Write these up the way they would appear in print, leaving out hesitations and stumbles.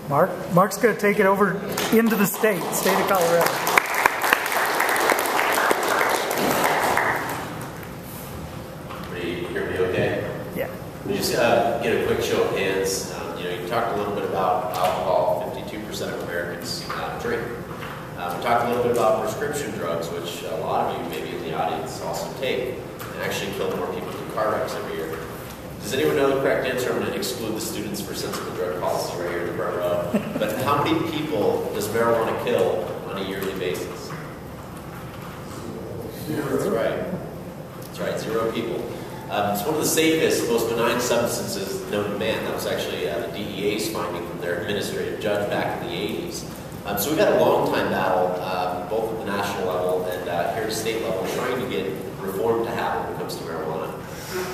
Mark's going to take it over into the state of Colorado. You hear me okay? Yeah. Let me just get a quick show of hands. You talked a little bit about alcohol. 52% of Americans drink. We talked a little bit about prescription drugs, which a lot of you maybe in the audience also take, and actually kill more people in car wrecks every year. Does anyone know the correct answer? I'm going to exclude the students for sensible drug policy right here in the front row. But how many people does marijuana kill on a yearly basis? That's right. That's right, 0 people. It's one of the safest, most benign substances known to man. That was actually the DEA's finding from their administrative judge back in the 80s. So we've had a long time battle, both at the national level and here at the state level, trying to get reform to happen when it comes to marijuana.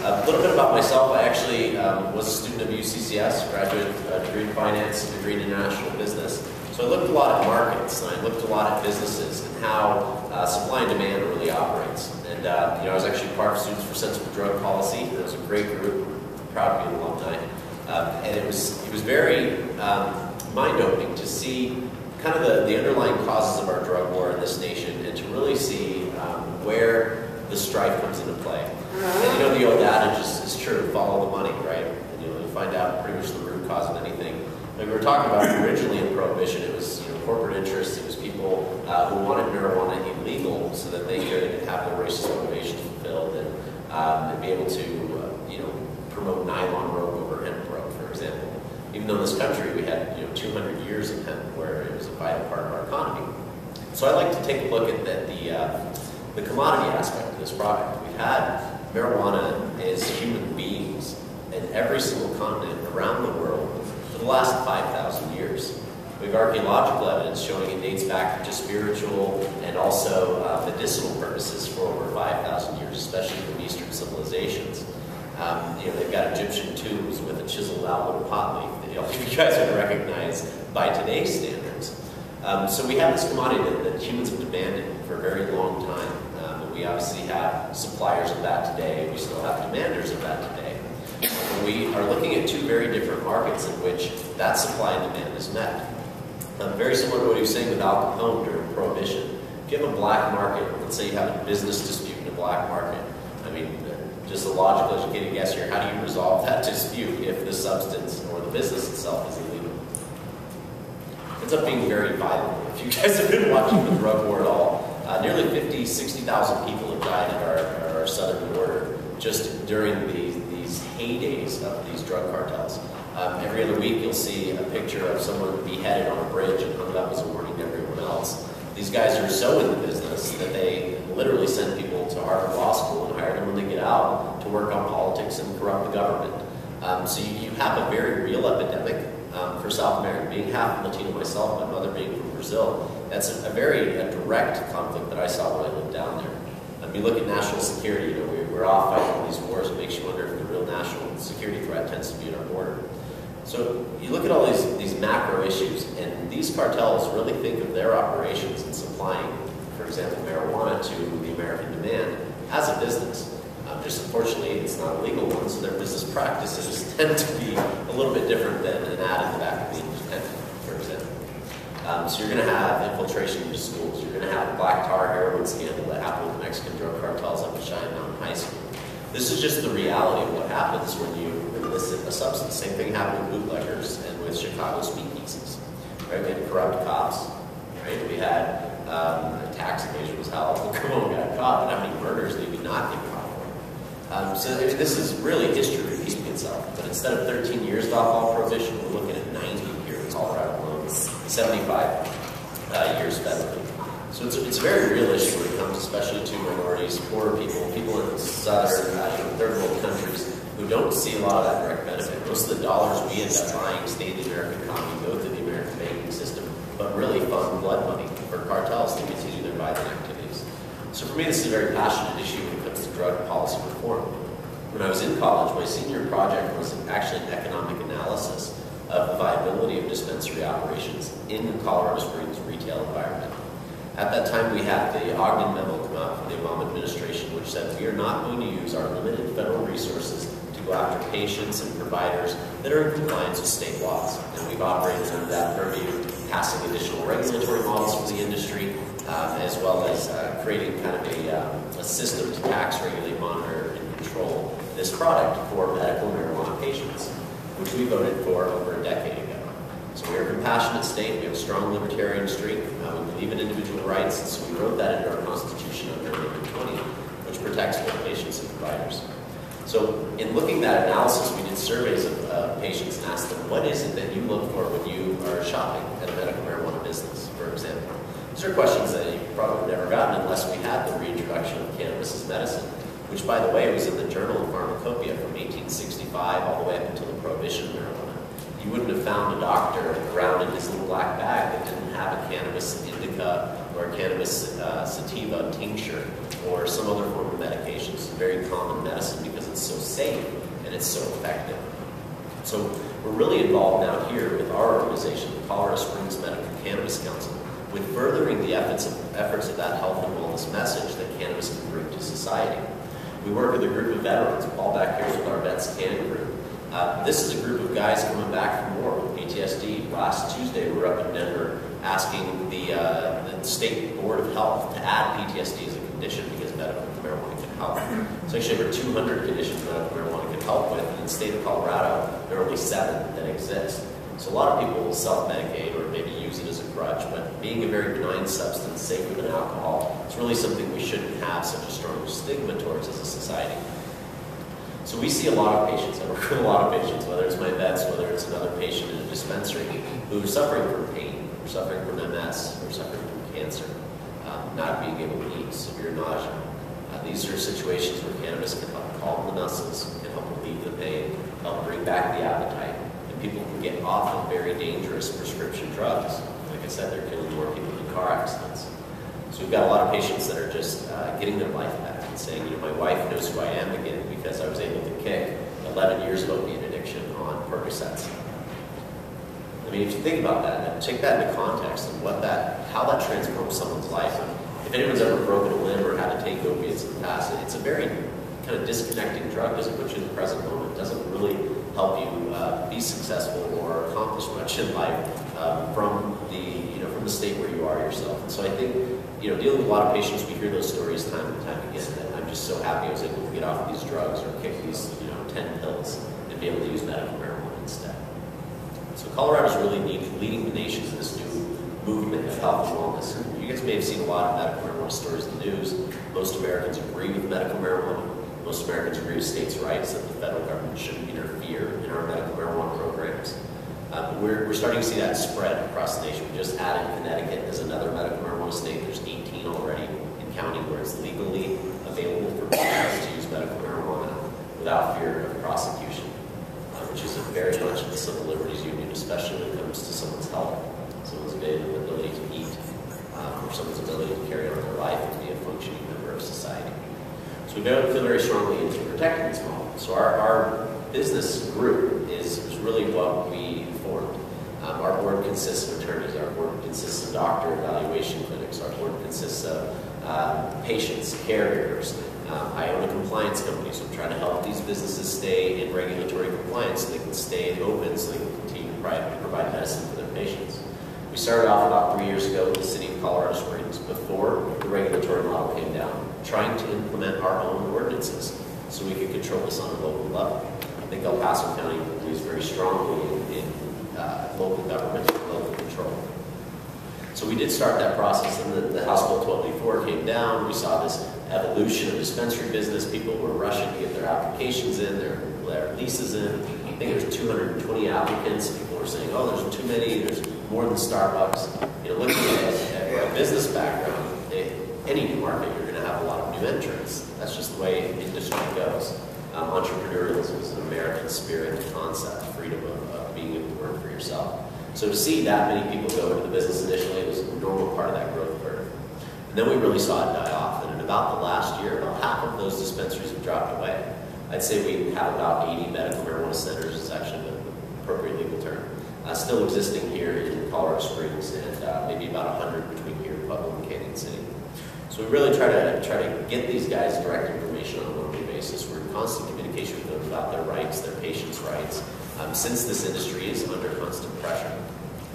A little bit about myself. I actually was a student of UCCS, graduate degree in finance, degree in international business. So I looked a lot at markets, and I looked a lot at businesses and how supply and demand really operates. And I was actually part of Students for Sensible Drug Policy. It was a great group. I'm proud to be an alumni. And it was very mind-opening to see kind of the underlying causes of our drug war in this nation, and to really see where the strife comes into play. And the old adage is true: follow the money, right? And you find out pretty much the root cause of anything. Like we were talking about originally in Prohibition, it was corporate interests, it was people who wanted marijuana illegal so that they could have their racist motivations fulfilled and be able to promote nylon rope over hemp rope, for example. Even though in this country we had 200 years of hemp where it was a vital part of our economy. So I like to take a look at the commodity aspect of this product. We've had marijuana as human beings in every single continent around the world for the last 5,000 years. We have archaeological evidence showing it dates back to spiritual and also medicinal purposes for over 5,000 years, especially from Eastern civilizations. They've got Egyptian tombs with a chiseled out little pot leaf that you guys would recognize by today's standards. So we have this commodity that humans have demanded for a very long time. And we obviously have suppliers of that today. We still have demanders of that today. We are looking at 2 very different markets in which that supply and demand is met. Very similar to what he was saying with Al Capone during Prohibition. If you have a black market, let's say you have a business dispute in a black market, just a logical, educated guess here, how do you resolve that dispute if the substance or the business itself is illegal? It ends up being very violent. If you guys have been watching the drug war at all, nearly 50,000, 60,000 people have died at our southern border just during these heydays of these drug cartels. Every other week you'll see a picture of someone beheaded on a bridge and hung up as a warning to everyone else. These guys are so in the business that they literally send people to Harvard Law School and hire them when they get out to work on politics and corrupt the government. So you have a very real epidemic for South America. Being half Latino myself, my mother being from Brazil, that's a very direct conflict that I saw when I lived down there. You look at national security, we're off fighting these wars. It makes you wonder if the real national security threat tends to be at our border. So you look at all these macro issues, and these cartels really think of their operations in supplying, for example, marijuana to the American demand as a business. Just unfortunately, it's not a legal one, so their business practices tend to be a little bit different than an ad in the back of the pen, for example. So you're going to have infiltration into schools. You're going to have a black tar heroin scandal that happened with Mexican drug cartels up at Cheyenne Mountain High School. This is just the reality of what happens when you illicit a substance. Same thing happened with bootleggers and with Chicago speakeasies. Right? We had corrupt cops. Right? We had tax evasion was how Al Capone got caught, but how many murders did we not get caught for? So this is really history repeating itself. But instead of 13 years of alcohol prohibition, we're looking at 90 here in Colorado alone, 75 years federally. So it's a very real issue when it comes especially to minorities, poor people, people in southern, third world countries who don't see a lot of that direct benefit. Most of the dollars we end up buying stay in the American economy, go through the American banking system, but really fund blood money for cartels to continue their violent activities. So for me, this is a very passionate issue when it comes to drug policy reform. When I was in college, my senior project was actually an economic analysis of the viability of dispensary operations in the Colorado Springs retail environment. At that time, we had the Ogden memo come out from the Obama administration, which said we are not going to use our limited federal resources to go after patients and providers that are in compliance with state laws. And we've operated under that purview, passing additional regulatory models for the industry, as well as creating kind of a system to tax, regulate, monitor, and control this product for medical marijuana patients, which we voted for over a decade ago. So we are a compassionate state, we have a strong libertarian streak, we believe in individual rights, and so we wrote that into our Constitution under Amendment 20, which protects both patients and providers. So in looking at that analysis, we did surveys of patients and asked them, what is it that you look for when you are shopping at a medical marijuana business, for example? These are questions that you probably never gotten unless we had the reintroduction of cannabis as medicine, which, by the way, was in the Journal of Pharmacopoeia from 1865 all the way up until the prohibition of marijuana. You wouldn't have found a doctor around in his little black bag that didn't have a cannabis indica or a cannabis sativa tincture or some other form of medication. It's a very common medicine because it's so safe and it's so effective. So we're really involved now here with our organization, the Colorado Springs Medical Cannabis Council, with furthering the efforts of that health and wellness message that cannabis can bring to society. We work with a group of veterans. Paul back here is with our Vets Can group. This is a group of guys coming back from war with PTSD. Last Tuesday, we were up in Denver asking the State Board of Health to add PTSD as a condition because medical marijuana can help. So actually over 200 conditions medical marijuana can help with, and in the state of Colorado, there are only 7 that exist. So a lot of people will self-medicate or maybe use it as a crutch, but being a very benign substance, safer than alcohol, it's really something we shouldn't have such a strong stigma towards as a society. So we see a lot of patients, I work with a lot of patients, whether it's my vets, whether it's another patient in a dispensary, who are suffering from pain, or suffering from MS, or suffering from cancer, not being able to eat, severe nausea. These are situations where cannabis can help calm the muscles, can help relieve the pain, help bring back the appetite, and people can get off of very dangerous prescription drugs. Like I said, they're killing more people in car accidents. So we've got a lot of patients that are just getting their life back and saying, you know, my wife knows who I am again because I was able to kick 11 years of opiate addiction on Percocets. I mean, if you think about that, and take that into context and how that transforms someone's life. If anyone's ever broken a limb or had to take opiates in the past, it's a very kind of disconnecting drug. It doesn't put you in the present moment. It doesn't really help you be successful or accomplish much in life from the state where you are yourself. And so I think, dealing with a lot of patients, we hear those stories time and time again. And I'm just so happy I was able to get off of these drugs or kick these 10 pills and be able to use medical marijuana instead. So Colorado's really leading the nation in this new movement of health and wellness. You guys may have seen a lot of medical marijuana stories in the news. Most Americans agree with medical marijuana. Most Americans agree with states' rights that the federal government shouldn't interfere in our medical marijuana programs. We're starting to see that spread across the nation. We just added Connecticut as another medical marijuana state. There's 18 already in county where it's legally available for patients to use medical marijuana without fear of prosecution, which is very much in the civil liberties union, especially when it comes to someone's health, someone's ability to eat, or someone's ability to carry on their life and be a functioning member of society. So we feel very strongly into protecting this model. So our business group is really what we formed. Our board consists of attorneys. Our board consists of doctor evaluation clinics. Our board consists of patients, caregivers. I own a compliance company, so I'm trying to help these businesses stay in regulatory compliance so they can stay open so they can continue to provide medicine for their patients. We started off about 3 years ago with the city of Colorado Springs before the regulatory model came down, trying to implement our own ordinances so we could control this on a local level. I think El Paso County believes very strongly in local government and local control. So we did start that process, and the House Bill 1284 came down. We saw this evolution of dispensary business. People were rushing to get their applications in, their leases in. I think there's 220 applicants. People were saying, oh, there's too many. There's more than Starbucks. Looking at my business background, any new market, you're going to have a lot of new entrants. That's just the way industry goes. Entrepreneurialism is an American spirit and concept, freedom of being able to work for yourself. So to see that many people go into the business initially, it was a normal part of that growth curve. And then we really saw it die off. And in about the last year, about half of those dispensaries have dropped away. I'd say we have about 80 medical marijuana centers, is actually the appropriate legal term, still existing here in Colorado Springs, and maybe about 100 between here and Pueblo and Canyon City. So we really try to get these guys direct information on a monthly basis. We're in constant communication with them about their rights, their patients' rights, since this industry is under constant pressure.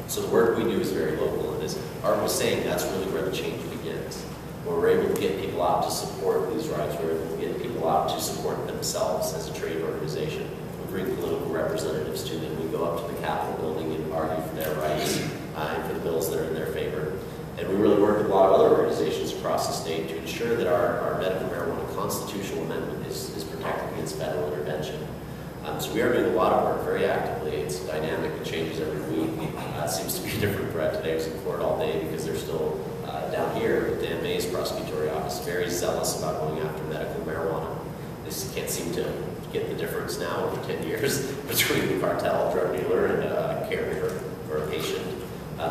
So the work we do is very local, and as Art was saying, that's really where the change begins. Where we're able to get people out to support these rights, we're able to get people out to support themselves as a trade organization. We bring political representatives to them. We go up to the Capitol building and argue for their rights and for the bills that are in their favor. And we really work with a lot of other organizations across the state to ensure that our medical marijuana constitutional amendment is protected against federal intervention. So we are doing a lot of work very actively. It's dynamic, it changes every week. It seems to be a different threat today. I was in court all day because they're still down here with Dan May's prosecutorial office very zealous about going after medical marijuana. They just can't seem to get the difference now over 10 years between the cartel drug dealer and a caregiver or a patient.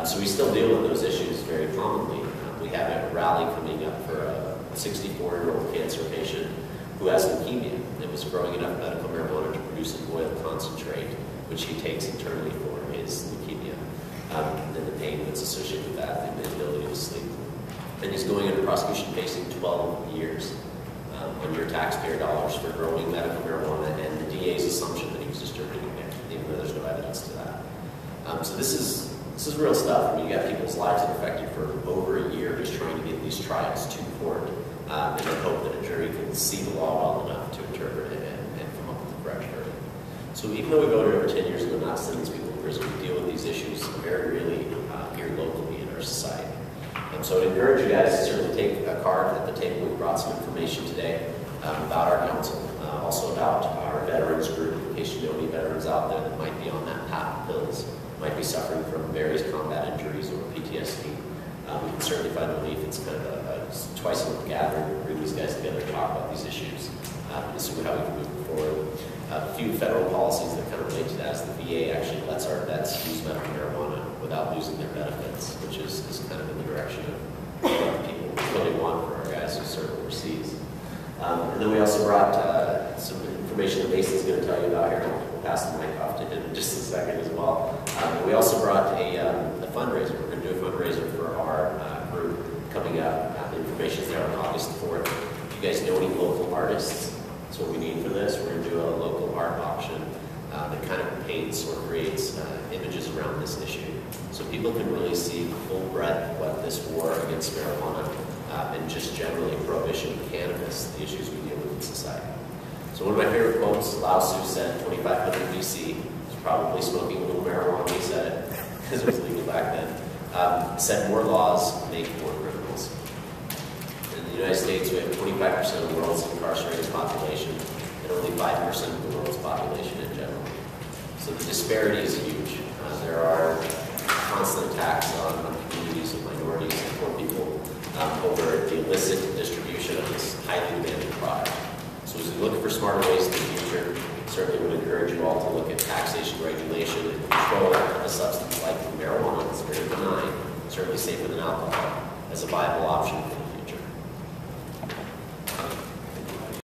So we still deal with those issues very commonly. We have a rally coming up for a 64-year-old cancer patient who has leukemia. It was growing enough medical marijuana to produce an oil concentrate, which he takes internally for his leukemia, and the pain that's associated with that, and the inability to sleep. And he's going into prosecution facing 12 years on your taxpayer dollars for growing medical marijuana, and the DA's assumption that he was distributing it, even though there's no evidence to that. So this is real stuff. I mean, you got people's lives that are affected for over a year just trying to get these trials to court, and then hope that a jury can see the law well enough to interpret it and come up with the correct verdict. So even though we voted over 10 years ago not to send these people to prison, we deal with these issues very really here locally in our society. So I'd encourage you guys to certainly take a card at the table. We brought some information today about our council, also about our veterans group, in case you know any veterans out there that might be on that path of pills, might be suffering from various combat injuries or PTSD. We can certainly find relief. It's kind of a twice-a-month gathering to bring these guys together to talk about these issues and see how we can move forward. A few federal policies that kind of relate to that is the VA actually lets our vets use medical marijuana without losing their benefits, which is kind of in the direction of what people really want for our guys who serve overseas. And then we also brought some information that Mason's going to tell you about here. We'll pass the mic off to him in just a second as well. We also brought a fundraiser. We're going to do a fundraiser for our group coming up. The information's there on August 4th. If you guys know any local artists, that's what we need for this. We're going to do a local art auction that kind of paints or creates images around this issue. So people can really see the full breadth of what this war against marijuana and just generally prohibition of cannabis, the issues we deal with in society. So one of my favorite quotes, Slaugh said, 2500 BC, was probably smoking a little marijuana when he said it, because it was legal back then, said more laws make more criminals. In the United States, we have 25% of the world's incarcerated population and only 5% of the world's population in general. So the disparity is huge. There are constant attacks on communities of minorities and poor people over the illicit distribution of this highly demanded product. So as we look for smarter ways in the future, certainly would encourage you all to look at taxation, regulation, and control of a substance like marijuana that's very benign, certainly safer than alcohol, as a viable option